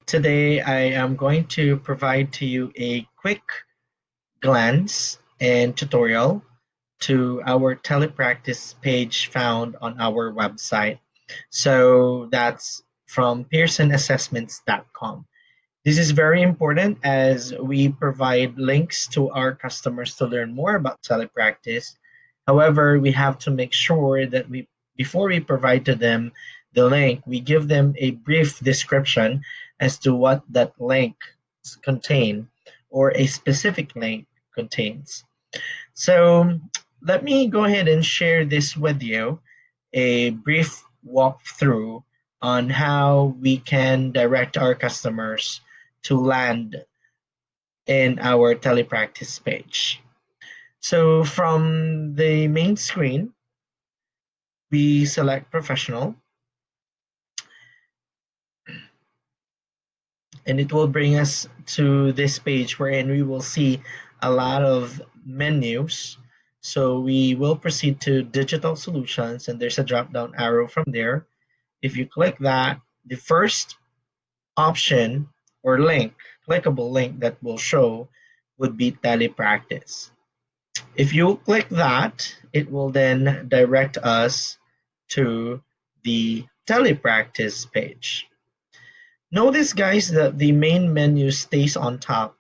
Today, I am going to provide to you a quick glance and tutorial to our telepractice page found on our website. So that's from pearsonassessments.com. This is very important as we provide links to our customers to learn more about telepractice. However, we have to make sure that before we provide to them the link, we give them a brief description as to what that link contain or a specific link contains. So let me go ahead and share this with you, a brief walkthrough on how we can direct our customers to land in our telepractice page. So from the main screen, we select professional and it will bring us to this page wherein we will see a lot of menus. So we will proceed to digital solutions and there's a drop down arrow from there. If you click that, the first option or link, clickable link that will show would be telepractice. If you click that, it will then direct us to the telepractice page. Notice, guys, that the main menu stays on top.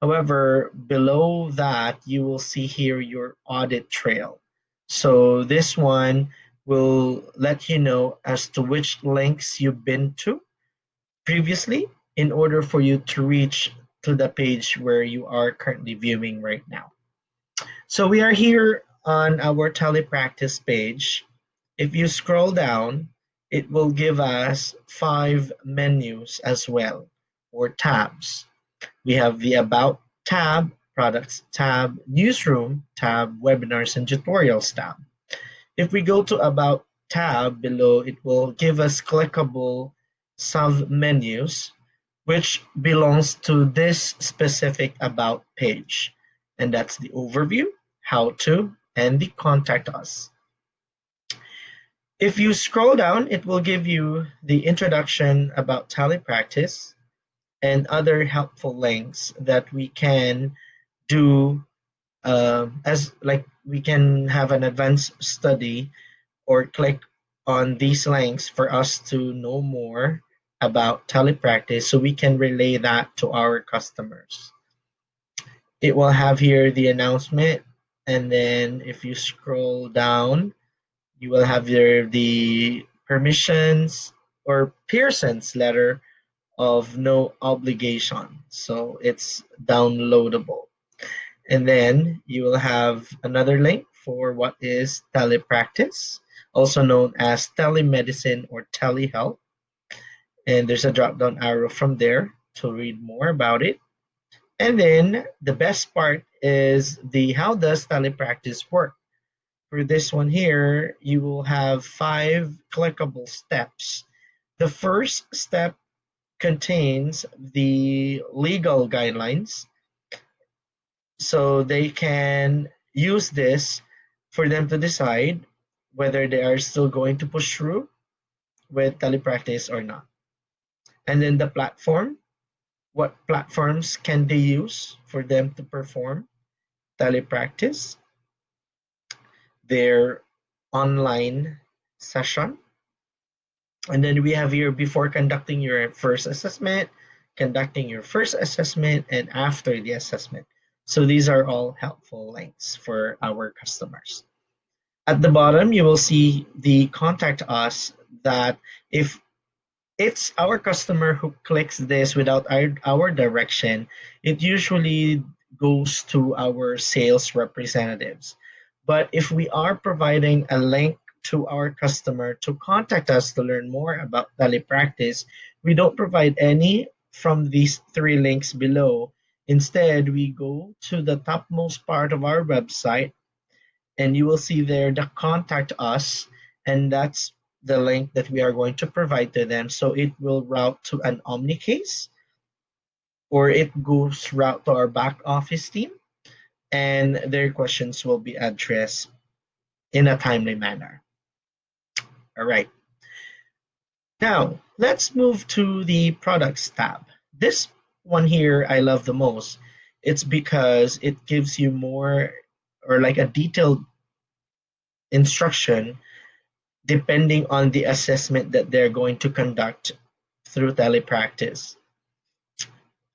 However, below that, you will see here your audit trail. So this one will let you know as to which links you've been to previously in order for you to reach to the page where you are currently viewing right now. So we are here on our telepractice page. If you scroll down, it will give us 5 menus as well, or tabs. We have the About tab, Products tab, Newsroom tab, Webinars and Tutorials tab. If we go to About tab below, it will give us clickable sub-menus, which belongs to this specific About page. And that's the Overview, How To, and the Contact Us. If you scroll down, it will give you the introduction about telepractice and other helpful links that we can do as like we can have an advanced study or click on these links for us to know more about telepractice so we can relay that to our customers. It will have here the announcement, and then if you scroll down, you will have there the permissions or Pearson's letter of no obligation. So it's downloadable. And then you will have another link for what is telepractice, also known as telemedicine or telehealth. And there's a drop down arrow from there to read more about it. And then the best part is the how does telepractice work? For this one here, you will have 5 clickable steps. The first step contains the legal guidelines. So they can use this for them to decide whether they are still going to push through with telepractice or not. And then the platform, what platforms can they use for them to perform telepractice, their online session. And then we have here before conducting your first assessment, conducting your first assessment, and after the assessment. So these are all helpful links for our customers. At the bottom, you will see the contact us that if it's our customer who clicks this without our direction, it usually goes to our sales representatives. But if we are providing a link to our customer to contact us to learn more about telepractice, we don't provide any from these 3 links below. Instead, we go to the topmost part of our website and you will see there the contact us, and that's the link that we are going to provide to them. So it will route to an Omni case or it goes route to our back office team and their questions will be addressed in a timely manner. All right. Now, let's move to the products tab. This one here I love the most. It's because it gives you more or like a detailed instruction depending on the assessment that they're going to conduct through telepractice.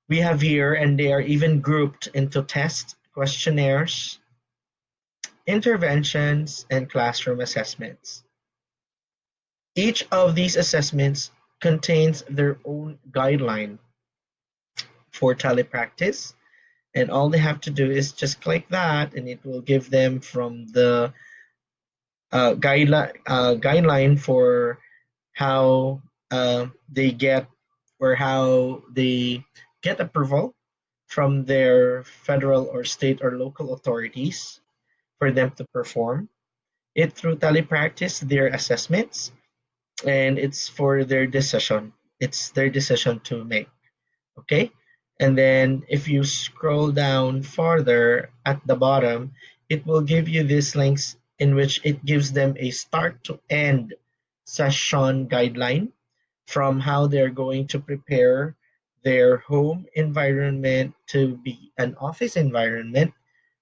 We have here, and they are even grouped into tests, questionnaires, interventions, and classroom assessments. Each of these assessments contains their own guideline for telepractice, and all they have to do is just click that, and it will give them from the guideline for how they get or how they get approval from their federal or state or local authorities for them to perform it through telepractice, their assessments, and it's for their decision. It's their decision to make. Okay. And then if you scroll down farther at the bottom, it will give you these links in which it gives them a start to end session guideline from how they're going to prepare their home environment to be an office environment,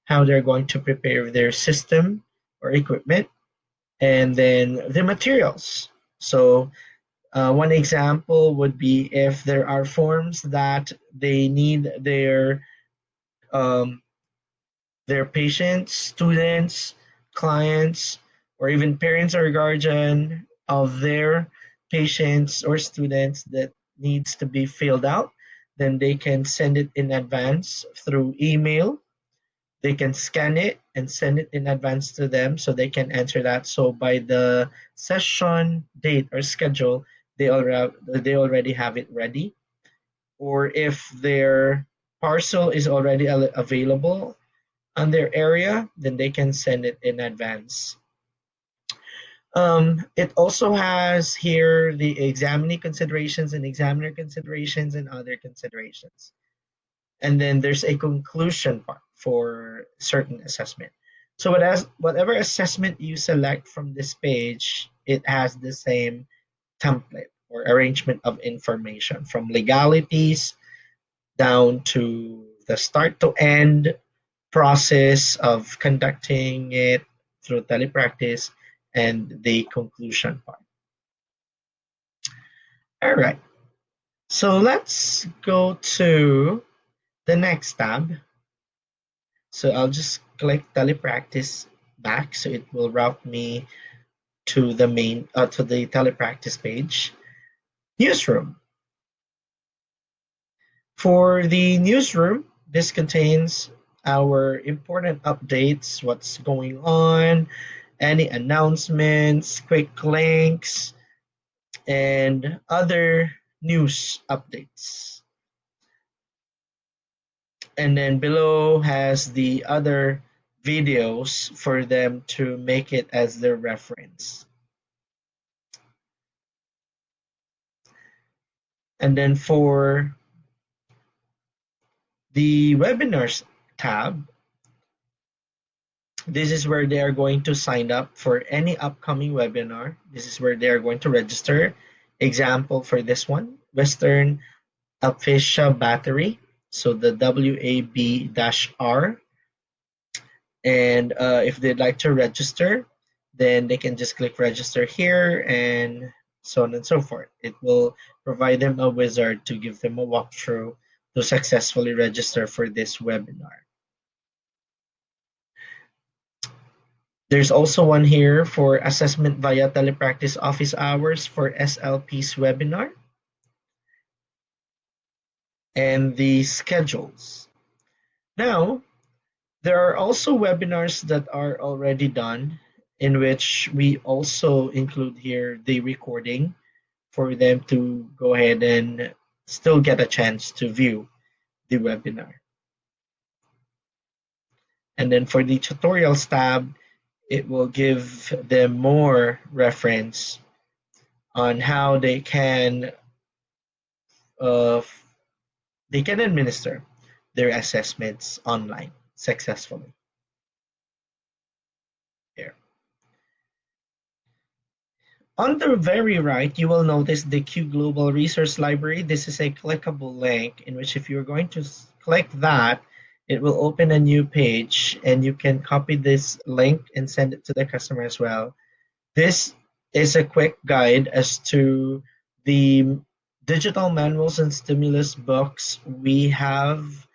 how they're going to prepare their system or equipment, and then the materials. So one example would be if there are forms that they need um, their patients, students, clients, or even parents or guardian of their patients or students that needs to be filled out, then they can send it in advance through email. They can scan it and send it in advance to them so they can answer that. So by the session date or schedule, they already have it ready. Or if their parcel is already available on their area, then they can send it in advance. It also has here the examinee considerations and examiner considerations and other considerations. And then there's a conclusion part for certain assessment. So whatever assessment you select from this page, it has the same template or arrangement of information from legalities down to the start to end process of conducting it through telepractice and the conclusion part. All right, so let's go to the next tab. So I'll just click telepractice back so it will route me to the to the telepractice page. Newsroom. For the newsroom, this contains our important updates, what's going on, any announcements, quick links, and other news updates. And then below has the other videos for them to make it as their reference. And then for the webinars tab, this is where they are going to sign up for any upcoming webinar. This is where they are going to register. Example for this one, Western Aphasia Battery. So the WAB-R. And if they'd like to register, then they can just click register here and so on and so forth. It will provide them a wizard to give them a walkthrough to successfully register for this webinar. There's also one here for assessment via telepractice office hours for SLP's webinar and the schedules. Now, there are also webinars that are already done in which we also include here the recording for them to go ahead and still get a chance to view the webinar. And then for the tutorials tab, it will give them more reference on how uh, they can administer their assessments online successfully. Here. On the very right, you will notice the Q Global Resource Library. This is a clickable link in which if you're going to click that, it will open a new page and you can copy this link and send it to the customer as well. This is a quick guide as to the digital manuals and stimulus books we have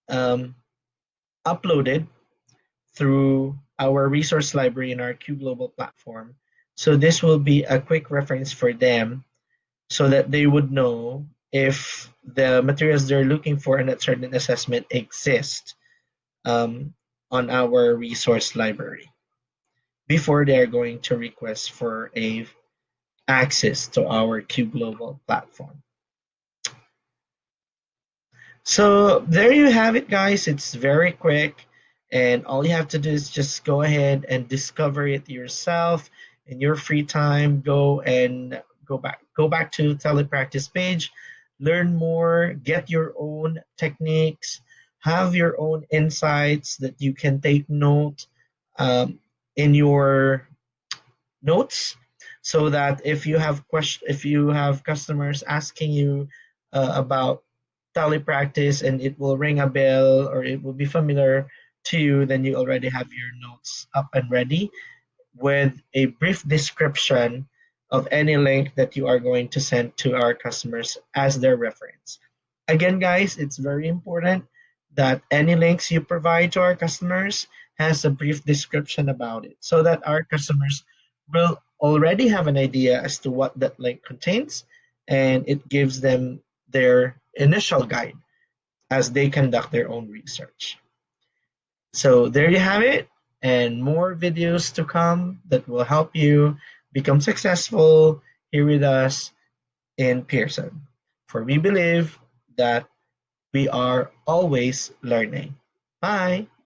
um, uploaded through our resource library in our Q Global platform. So this will be a quick reference for them so that they would know if the materials they're looking for in that certain assessment exist um, on our resource library before they are going to request for a access to our Q Global platform. So there you have it, guys. It's very quick, and all you have to do is just go ahead and discover it yourself in your free time. Go back to Telepractice page, learn more, get your own techniques, have your own insights that you can take note um, in your notes so that if you have customers asking you about telepractice and it will ring a bell or it will be familiar to you, then you already have your notes up and ready with a brief description of any link that you are going to send to our customers as their reference. Again, guys, it's very important that any links you provide to our customers has a brief description about it so that our customers will already have an idea as to what that link contains and it gives them their initial guide as they conduct their own research. So there you have it, and more videos to come that will help you become successful here with us in Pearson. For we believe that we are always learning. Bye.